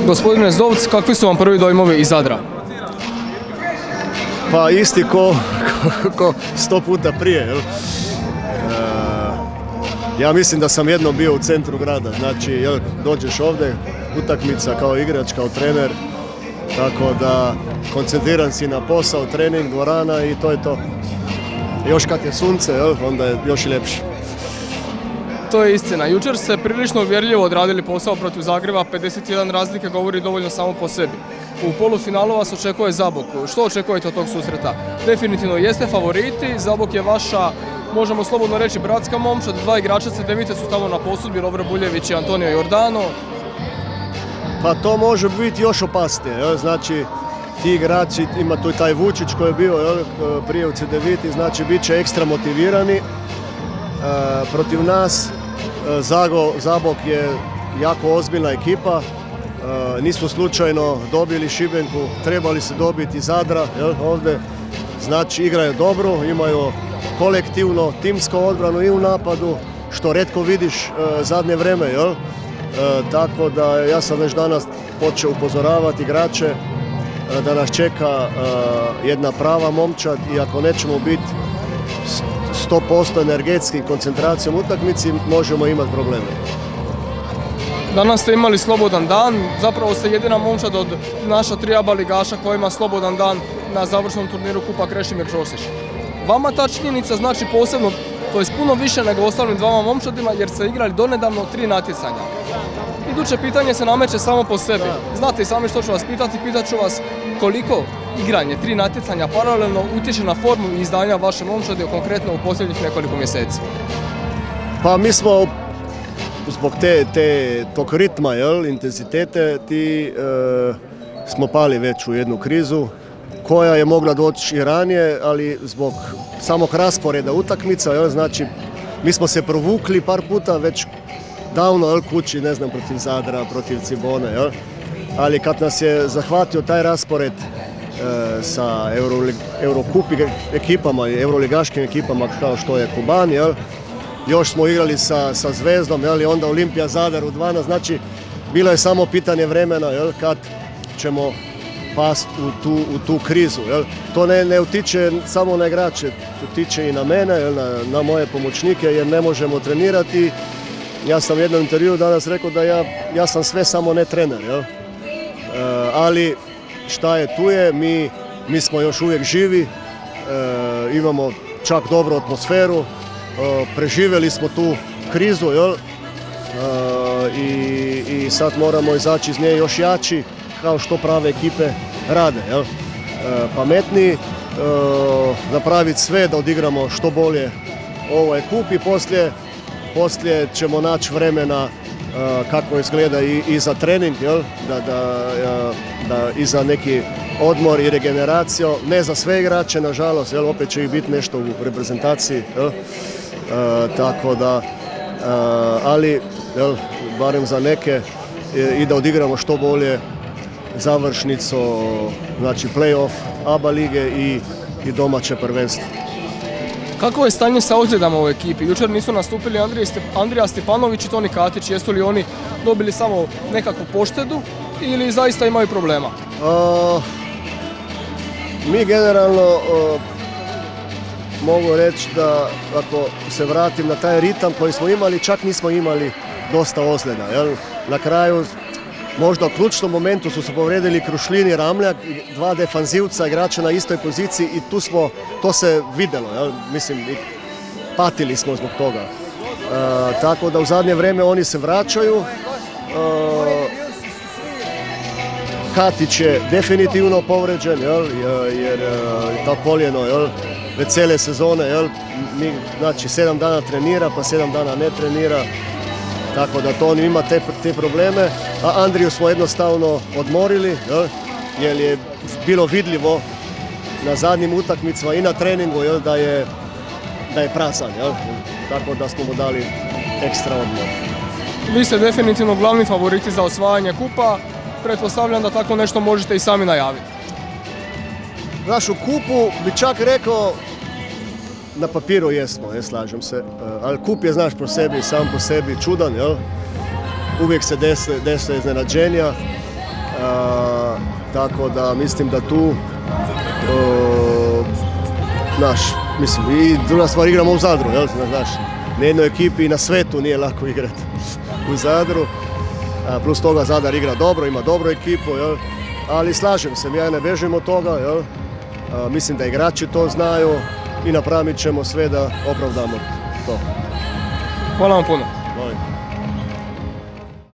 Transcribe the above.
Gospodine Zdovc, kakvi su vam prvi dojmovi iz Zadra? Pa isti ko 100 puta prije. Jel? Ja mislim da sam jednom bio u centru grada, znači jel, dođeš ovdje, utakmica kao igrač, kao trener, tako da koncentriran si na posao, trening, dvorana i to je to. Još kad je sunce, jel, onda je još i ljepše. To je istina. Jučer ste prilično uvjerljivo odradili posao protiv Zagreba, 51 razlike govori dovoljno samo po sebi. U polufinalu vas očekuje Zabok. Što očekujete od tog susreta? Definitivno jeste favoriti, Zabok je vaša, možemo slobodno reći, bratska momčad, dva igrača Cedevite su tamo na posudbi, Lovro Buljević i Antonio Jordano. Pa to može biti još opasnije, jel? Znači ti igrači, ima tu taj Vučić koji je bio jel, prije u Cedeviti, znači bit će ekstra motivirani. Protiv nas Zabok je jako ozbiljna ekipa, nismo slučajno dobili Šibenku, trebali se dobiti Zadra jel, ovdje, znači igraju dobro, imaju kolektivno, timsku odbranu i u napadu, što retko vidiš zadnje vreme, jel? Tako da ja sam već danas počeo upozoravati igrače da nas čeka jedna prava momčad i ako nećemo biti 100% energetski koncentracijom utakmici, možemo imati probleme. Danas ste imali slobodan dan, zapravo ste jedina momčad od naša tri ABA ligaša koja ima slobodan dan na završnom turniru Kupa Krešimir Ćosić. Vama ta činjenica znači posebno, to je puno više nego ostalim dvama momčadima jer ste igrali donedavno 3 natjecanja. Iduće pitanje se nameće samo po sebi. Znate i sami što ću vas pitati, pitat ću vas koliko igranje 3 natjecanja paralelno utječe na formu i izdanja vaše momčade, konkretno u posljednjih nekoliko mjeseci. Pa mi smo zbog tog ritma, jel, intenzitete, smo pali već u jednu krizu koja je mogla doći i ranije, ali zbog samog rasporeda utakmica, jel, znači mi smo se provukli par puta već davno jel, kući, ne znam, protiv Zadra, protiv Cibone, jel, ali kad nas je zahvatio taj raspored sa Eurokup ekipama i euroligaškim ekipama kao što je Kuban, jel, još smo igrali sa Zvezdom, jel, i onda Olimpija Zadar u 12, znači bilo je samo pitanje vremena jel, kad ćemo past u tu krizu. Jel. To ne utiče samo na igrače, utiče i na mene, jel, na moje pomoćnike jer ne možemo trenirati. Ja sam u jednom intervjuu danas rekao da ja sam sve samo ne trener. Jel. Ali šta je tu je, mi smo još uvijek živi, imamo čak dobru atmosferu, preživjeli smo tu krizu jel? I sad moramo izaći iz nje još jači kao što prave ekipe rade. Jel? Pametniji, napraviti sve da odigramo što bolje ovaj kup i poslije ćemo naći vremena kako izgleda i za trening, jel? Da i za neki odmor i regeneraciju, ne za sve igrače nažalost, jel? Opet će ih biti nešto u reprezentaciji, jel? Tako da, ali jel, barem za neke i da odigramo što bolje završnicu, znači play-off ABA lige i domaće prvenstvo. Kako je stanje sa ozljedama u ekipi? Jučer nisu nastupili Andrija Stipanović i Toni Katić. Jesu li oni dobili samo nekakvu poštedu ili zaista imaju problema? Mi generalno mogu reći da ako se vratim na taj ritam koji smo imali, čak nismo imali dosta ozljeda. Jel? Na kraju, možda u ključnom momentu su se povredili Krušlin i Ramljak, dva defanzivca igrača na istoj poziciji i to se vidjelo. Jel? Mislim, patili smo zbog toga. Tako da u zadnje vrijeme oni se vraćaju. Katić je definitivno povređen, jel? Jer to koljeno, jel? Već cijele sezone, jel? Znači 7 dana trenira, pa 7 dana ne trenira, tako da to on ima te probleme, a Andriju smo jednostavno odmorili, jel? Jer je bilo vidljivo na zadnjim utakmicama i na treningu, jel? Da je prazan, jel? Tako da smo mu dali ekstra odmor. Vi ste definitivno glavni favoriti za osvajanje kupa, pretpostavljam da tako nešto možete i sami najaviti. Znaš, u kupu bi čak rekao, na papiru jesmo, slažem se, ali kup je, znaš, sam po sebi čudan, jel? Uvijek se dese iznenađenja tako da mislim da tu mislim, i druga stvar, igramo u Zadru, jel, znaš, na jednoj ekipi i na svetu nije lako igrati u Zadru, plus toga Zadar igra dobro, ima dobru ekipu, jel, ali slažem se, ja ne bežim od toga, jel, mislim da igrači to znaju i napravit ćemo sve da opravdamo to. Hvala vam puno.